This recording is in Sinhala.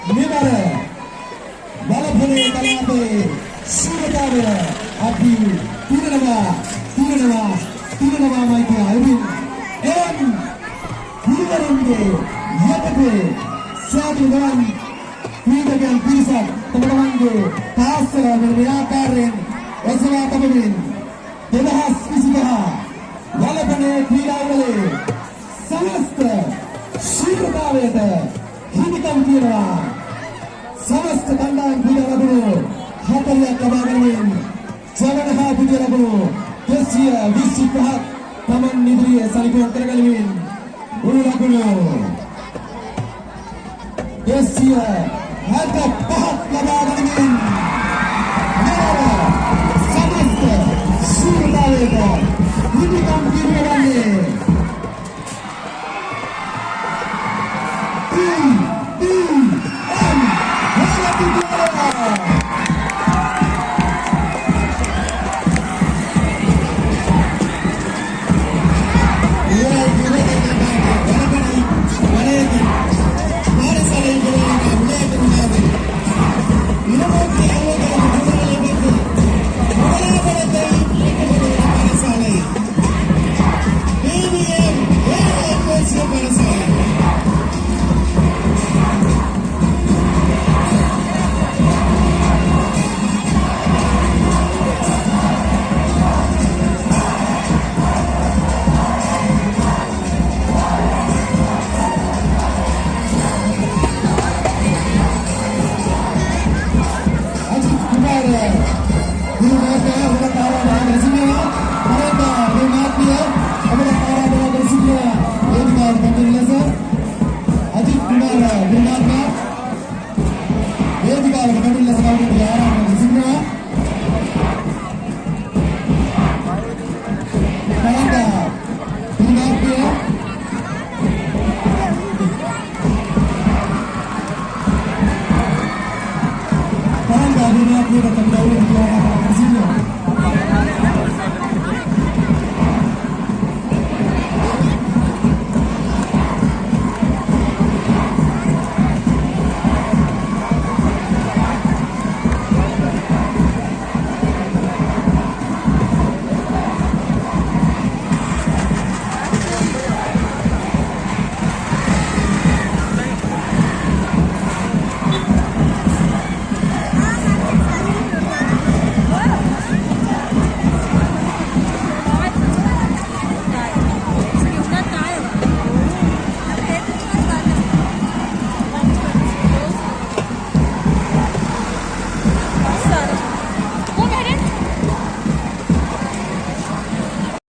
මෙවර බලපොලේ කලාපේ සූරතාවය අපි තිරනවා මයිකල් අල්වින් හිරවරුන්ගේ යටතේ සාධුවන් ක්‍රීඩකයන් පිරිසක් තමන්ගේ පාසල මේ ආකාරයෙන් ඔසවා තබමින් 2025 වලපනේ ක්‍රීඩාවලේ සමස්ත ශීඝ්‍රතාවයට හිමිකම් තියනවා සමස්ත කණ්ඩායම් ක්‍රීඩා ලැබුණු 40ක් ලබා ගැනීම ජවනහා පිටිය ලැබුණු 225ක් තමන් ඉදිරියේ සනිටුවක් කරගැනීමෙන් උණු ලකුණු 265ක් ලබා ගැනීමෙන් සමස්ත ශීඝ්‍රතාවයට හිමිකම් තියන්නේ